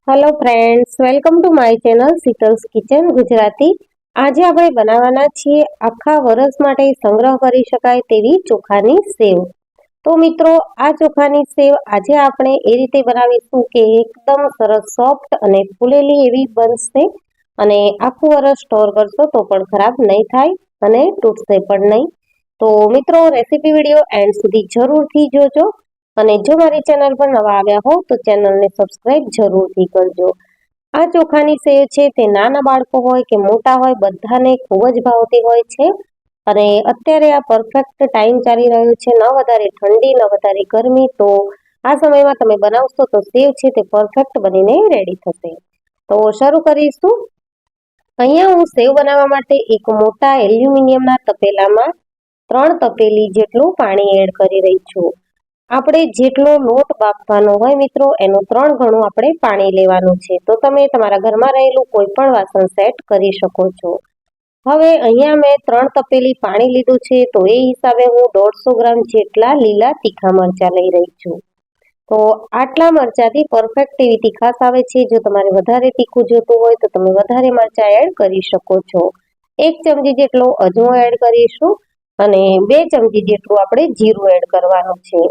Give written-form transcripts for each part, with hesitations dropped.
Hello friends, welcome to my channel Sheetal's kitchen Gujarati. આજે આપણે બનાવવાના છીએ આખા વર્ષ માટે સંગ્રહ કરી શકાય તેવી ચોખાની સેવ। તો મિત્રો, આ ચોખાની સેવ આજે આપણે એ રીતે બનાવીશું કે એકદમ સરસ સોફ્ટ અને ફૂલેલી એવી બનશે અને આખું વર્ષ સ્ટોર કરશો તો પણ ખરાબ નહીં થાય અને તૂટશે પણ નહીં। તો મિત્રો, રેસીપી વિડીયો એન્ડ સુધી જરૂરથી જોજો અને જો મારી ચેનલ પર નવા આવ્યા હો તો ચેનલને સબસ્ક્રાઇબ જરૂરથી કરજો। આ ચોખાની સેવ છે તે નાના બાળકો હોય કે મોટા હોય બધાને ખૂબ જ ભાવતી હોય છે અને અત્યારે આ પરફેક્ટ ટાઈમ ચાલી રહ્યો છે, ન વધારે ઠંડી ન વધારે ગરમી, તો આ સમયમાં તમે બનાવશો તો સેવ છે તે પરફેક્ટ બનીને રેડી થશે। તો શરૂ કરીશું। અહીંયા હું સેવ બનાવવા માટે એક મોટા એલ્યુમિનિયમના તપેલામાં 3 તપેલી જેટલું પાણી એડ કરી રહી છું। આપણે જેટલો લોટ બાફવાનો હોય મિત્રો એનું 3 ગણું આપણે પાણી લેવાનું છે, તો તમે તમારા ઘરમાં રહેલું કોઈ પણ વાસણ સેટ કરી શકો છો। હવે અહીંયા મેં 3 તપેલી પાણી લીધું છે, તો એ હિસાબે હું 150 ગ્રામ જેટલા લીલા તીખા મરચાં લઈ રહી છું। તો આટલા મરચાંથી પરફેક્ટ એવી તીખાશ આવે છે। જો તમારે વધારે તીખું જોતું હોય તો તમે વધારે મરચાં એડ કરી શકો છો। 1 ચમચી જેટલો અજમો એડ કરીશું અને 2 ચમચી જેટલું આપણે જીરું એડ કરવાનું છે।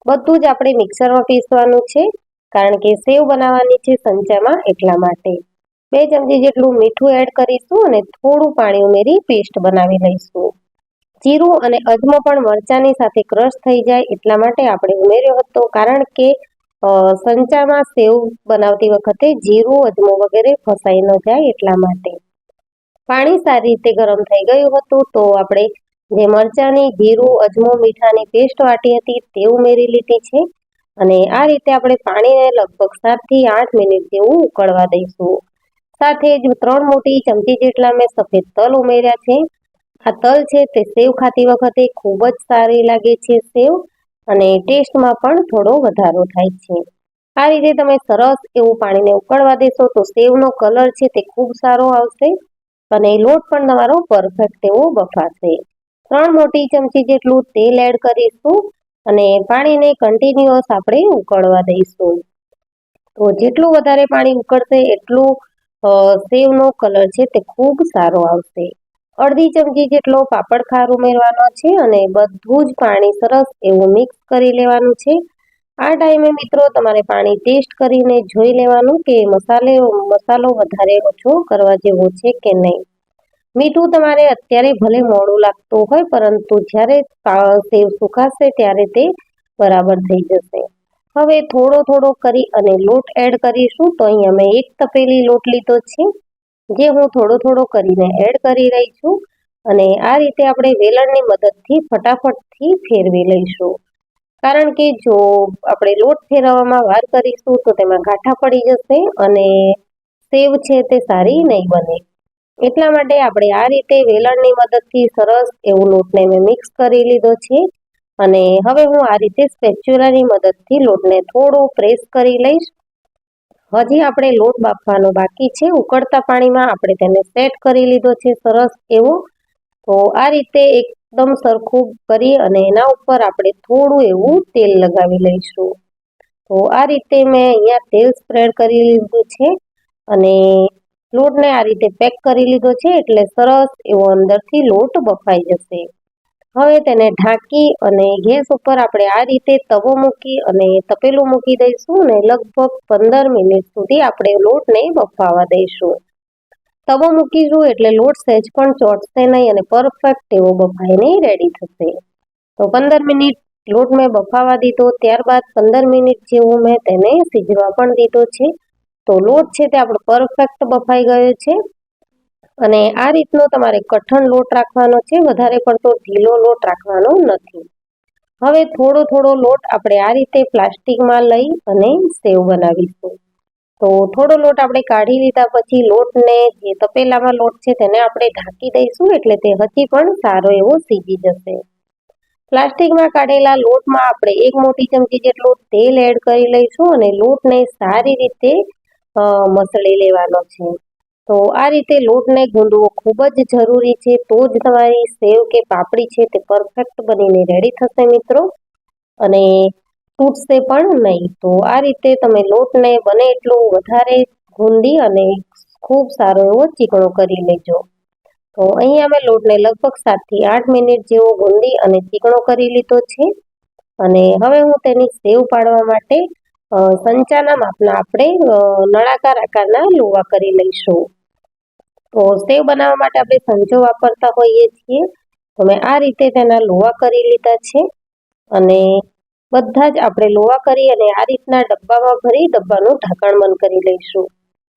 બધું જ આપણે મિક્સરમાં પીસવાનું છે, કારણ કે સેવ બનાવવાની છે સંચામાં, એટલા માટે 2 ચમચી જેટલું મીઠું એડ કરીશું અને થોડું પાણી ઉમેરી પેસ્ટ બનાવી લઈશું। જીરું અને અજમો પણ મરચાંની સાથે ક્રશ થઈ જાય એટલા માટે આપણે ઉમેર્યો હતો, કારણ કે સંચામાં સેવ બનાવતી વખતે જીરું અજમો વગેરે ફસાઈ ન જાય એટલા માટે। પાણી સારી રીતે ગરમ થઈ ગયું હતું તો આપણે જે મરચાંની, જીરું, અજમો, મીઠાની પેસ્ટ વાટી હતી તે ઉમેરી લીધી છે અને આ રીતે આપણે પાણીને લગભગ 7 થી 8 મિનિટ જેવું ઉકળવા દઈશું। સાથે જ 3 મોટી ચમચી જેટલા મેં સફેદ તલ ઉમેર્યા છે। આ તલ છે તે સેવ ખાતી વખતે ખૂબ જ સારી લાગે છે સેવ, અને ટેસ્ટમાં પણ થોડો વધારો થાય છે। આ રીતે તમે સરસ એવું પાણીને ઉકળવા દેશો તો સેવનો કલર છે તે ખૂબ સારો આવશે અને લોટ પણ તમારો પરફેક્ટ એવો બફાશે। 3 મોટી ચમચી જેટલું તેલ એડ કરીશું અને પાણીને કન્ટિન્યુઅસ આપણે ઉકળવા દઈશું। તો જેટલું વધારે પાણી ઉકળશે એટલું સેવનો કલર છે તે ખૂબ સારો આવશે। અડધી ચમચી જેટલો પાપડ ખાર ઉમેરવાનો છે અને બધું જ પાણી સરસ એવું મિક્સ કરી લેવાનું છે। આ ટાઈમે મિત્રો તમારે પાણી ટેસ્ટ કરીને જોઈ લેવાનું કે મસાલો વધારે ઓછો કરવા જેવો છે કે નહીં। મીઠું તમારે અત્યારે ભલે મોડું લાગતું હોય, પરંતુ જ્યારે સેવ સુકાશે ત્યારે તે બરાબર થઈ જશે। હવે થોડો થોડો કરી અને લોટ એડ કરીશું। તો અહીંયા મેં 1 તપેલી લોટ લીધો છે, જે હું થોડો થોડો કરીને એડ કરી રહી છું અને આ રીતે આપણે વેલણની મદદથી ફટાફટથી ફેરવી લઈશું, કારણ કે જો આપણે લોટ ફેરવવામાં વાર કરીશું તો તેમાં ગાંઠા પડી જશે અને સેવ છે તે સારી નહીં બને। એટલા માટે આપણે આ રીતે વેલણની મદદથી સરસ એવું લોટને મેં મિક્સ કરી લીધો છે અને હવે હું આ રીતે સ્પેચ્યુલાની મદદથી લોટને થોડો પ્રેસ કરી લઈશ। હજી આપણે લોટ બાફવાનો બાકી છે। ઉકળતા પાણીમાં આપણે તેને સેટ કરી લીધો છે સરસ એવો। તો આ રીતે એકદમ સરખું કરી અને એના ઉપર આપણે થોડું એવું તેલ લગાવી લઈશું। તો આ રીતે મેં અહીંયા તેલ સ્પ્રેડ કરી લીધું છે અને લોટને આ રીતે પેક કરી લીધો છે, એટલે સરસ એવો અંદરથી લોટ બફાઈ જશે। હવે તેને ઢાંકી અને ગેસ ઉપર આપણે આ રીતે તવો મૂકી અને તપેલું મૂકી દઈશું અને લગભગ 15 મિનિટ સુધી આપણે લોટને બફાવા દઈશું। તવો મૂકીશું એટલે લોટ સહેજ પણ ચોંટશે નહીં અને પરફેક્ટ એવો બફાઈને રેડી થશે। તો 15 મિનિટ લોટ મેં બફાવા દીધો, ત્યારબાદ 15 મિનિટ જેવું મેં તેને સીજવા પણ દીધો છે। તો લોટ છે તે આપણો પરફેક્ટ બફાઈ ગયો છે અને આ રીતનો તમારે કઠણ લોટ રાખવાનો છે, વધારે પડતો ઢીલો લોટ રાખવાનો નથી। હવે થોડો થોડો લોટ આપણે આ રીતે પ્લાસ્ટિકમાં લઈ અને સેવ બનાવીશું। તો થોડો લોટ આપણે કાઢી લીધા પછી લોટને, જે તપેલામાં લોટ છે તેને આપણે ઢાંકી દઈશું, એટલે તે હજી પણ સારો એવો સીજી જશે। પ્લાસ્ટિકમાં કાઢેલા લોટમાં આપણે 1 મોટી ચમચી જેટલું તેલ એડ કરી લઈશું અને લોટને સારી રીતે મસળી લેવાનો છે। તો આ રીતે લોટને ગૂંદવો ખૂબ જ જરૂરી છે, તો જ તમારી સેવ કે પાપડી છે તે પરફેક્ટ બનીને રેડી થશે મિત્રો। અને તૂટશે પણ નહીં. તો આ રીતે તમે લોટને બને એટલો વધારે ગૂંદી અને ખૂબ સારો એવો ચીકણો કરી લેજો. તો અહીંયા અમે લોટને લગભગ 7 થી 8 મિનિટ જેવો ગૂંદી અને ચીકણો કરી લીધો છે. અને હવે હું તેની સેવ પાડવા માટે સંચાના માપના આપણે નળાકાર આકારના લુવા કરી લઈશું. તો સેવ બનાવવા માટે આપણે સંચો વાપરતા હોઈએ છીએ. તો મેં આ રીતે તેના લુવા કરી લીધા છે અને બધા જ આપણે લુવા કરી અને આ રીતના ડબ્બામાં ભરી ડબ્બાનું ઢાંકણ બંધ કરી લઈશું.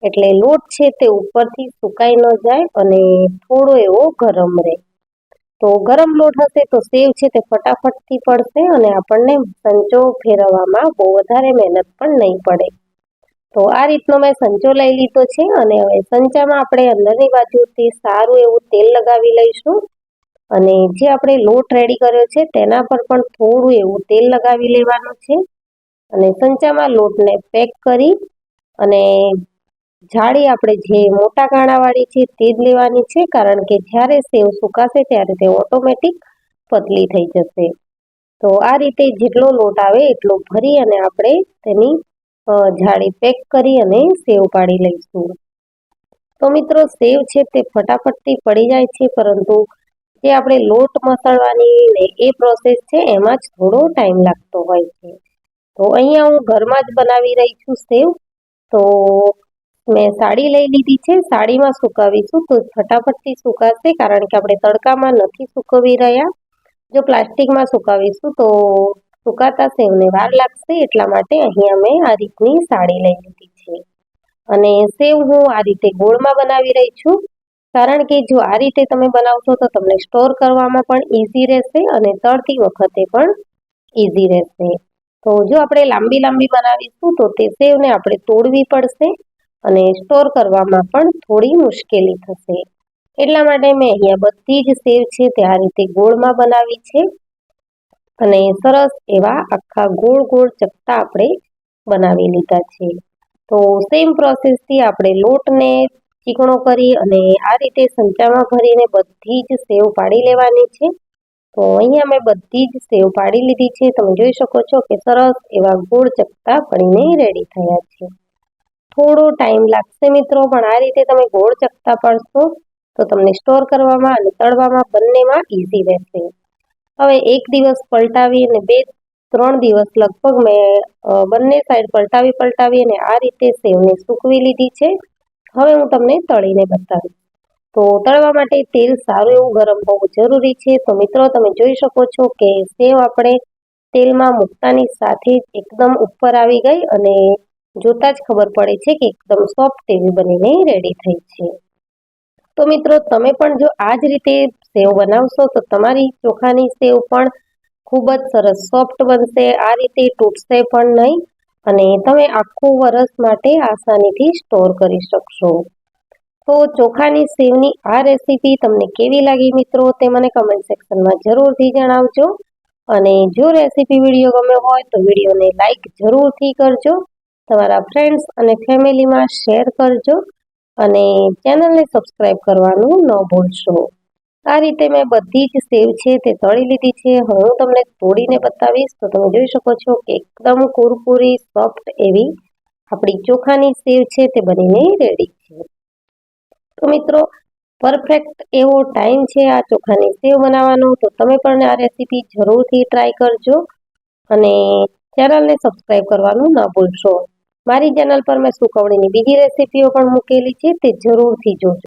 એટલે લોટ છે તે ઉપરથી સુકાઈ ન જાય અને થોડો એવો ગરમ રહે. તો ગરમ લોટ હશે તો સેવ છે તે ફટાફટથી પડશે અને આપણને સંચો ફેરવવામાં બહુ વધારે મહેનત પણ નહીં પડે. તો આ રીતનો મેં સંચો લઈ લીધો છે અને હવે સંચામાં આપણે અંદરની બાજુથી સારું એવું તેલ લગાવી લઈશું અને જે આપણે લોટ રેડી કર્યો છે તેના પર પણ થોડું એવું તેલ લગાવી લેવાનું છે અને સંચામાં લોટને પેક કરી અને જાળી આપણે જે મોટા કાણાવાળી છે તે જ લેવાની છે, કારણ કે જ્યારે સેવ સુકાશે ત્યારે તે ઓટોમેટિક પતલી થઈ જશે. તો આ રીતે જેટલો લોટ આવે એટલો ભરી અને આપણે તેની જાળી પેક કરી અને સેવ પાડી લઈશું. તો મિત્રો સેવ છે તે ફટાફટથી પડી જાય છે, પરંતુ જે આપણે લોટ મસળવાની ને એ પ્રોસેસ છે એમાં જ થોડો ટાઈમ લાગતો હોય છે. તો અહીંયા હું ઘરમાં જ બનાવી રહી છું સેવ. તો મેં સાડી લઈ લીધી છે, સાડીમાં સુકાવીશું તો ફટાફટથી સુકાશે, કારણ કે આપણે તડકામાં નથી સુકવી રહ્યા. જો પ્લાસ્ટિકમાં સુકાવીશું તો સુકાતા સેવને વાર લાગશે, એટલા માટે અહીંયા મેં આ રીતની સાડી લઈ લીધી છે. અને સેવ હું આ રીતે ગોળમાં બનાવી રહી છું, કારણ કે જો આ રીતે તમે બનાવશો તો તમને સ્ટોર કરવામાં પણ ઇઝી રહેશે અને તળતી વખતે પણ ઇઝી રહેશે. તો જો આપણે લાંબી લાંબી બનાવીશું તો તે સેવને આપણે તોડવી પડશે અને સ્ટોર કરવામાં પણ થોડી મુશ્કેલી થશે. એટલા માટે મેં અહીંયા બધી જ સેવ છે તે આ રીતે ગોળમાં બનાવી છે અને સરસ એવા આખા ગોળ ગોળ ચપટા આપણે બનાવી લીધા છે. તો સેમ પ્રોસેસથી આપણે લોટને ચીકણો કરી અને આ રીતે સંચામાં ભરીને બધી જ સેવ પાડી લેવાની છે. તો અહીંયા મેં બધી જ સેવ પાડી લીધી છે. તમે જોઈ શકો છો કે સરસ એવા ગોળ ચપટા પડીને રેડી થયા છે. થોડો ટાઈમ લાગશે મિત્રો, પણ આ રીતે તમે ગોળ ચપટા પાડશો તો તમને સ્ટોર કરવામાં અને તળવામાં બંનેમાં ઇઝી રહેશે. હવે એક દિવસ પલટાવી અને 2-3 દિવસ લગભગ મેં બંને સાઈડ પલટાવી અને આ રીતે સેવને સૂકવી લીધી છે. હવે હું તમને તળીને બતાવીશ. તો તળવા માટે તેલ સારું એવું ગરમ હોવું જરૂરી છે. તો મિત્રો તમે જોઈ શકો છો કે સેવ આપણે તેલમાં મૂકતાની સાથે જ એકદમ ઉપર આવી ગઈ અને જોતા જ ખબર પડે છે કે એકદમ સોફ્ટ એવી બનીને રેડી થઈ છે. તો મિત્રો તમે પણ જો આ જ રીતે સેવ બનાવશો તો તમારી ચોખાની સેવ પણ ખૂબ જ સરસ સોફ્ટ બનશે, આ રીતે તૂટશે પણ નહીં અને તમે આખું વરસ માટે આસાનીથી સ્ટોર કરી શકશો. તો ચોખાની સેવની આ રેસીપી તમને કેવી લાગી મિત્રો, તે મને કમેન્ટ સેક્શનમાં જરૂરથી જણાવજો. અને જો રેસીપી વિડીયો ગમ્યો હોય તો વિડીયોને લાઈક જરૂરથી કરજો, તમારા ફ્રેન્ડ્સ અને ફેમિલીમાં શેર કરજો અને ચેનલને સબસ્ક્રાઈબ કરવાનું ન ભૂલશો. આ રીતે મેં બધી જ સેવ છે તે તળી લીધી છે. હવે હું તમને તોડીને બતાવીશ. તો તમે જોઈ શકો છો કે એકદમ કુરકુરી સોફ્ટ એવી આપણી ચોખાની સેવ છે તે બનીને રેડી છે. તો મિત્રો પરફેક્ટ એવો ટાઈમ છે આ ચોખાની સેવ બનાવવાનો. તો તમે પણ આ રેસીપી જરૂરથી ટ્રાય કરજો અને ચેનલને સબસ્ક્રાઈબ કરવાનું ન ભૂલશો. મારી ચેનલ પર મેં સુકવણીની બીજી રેસીપીઓ પણ મૂકેલી છે, તે જરૂરથી જોજો.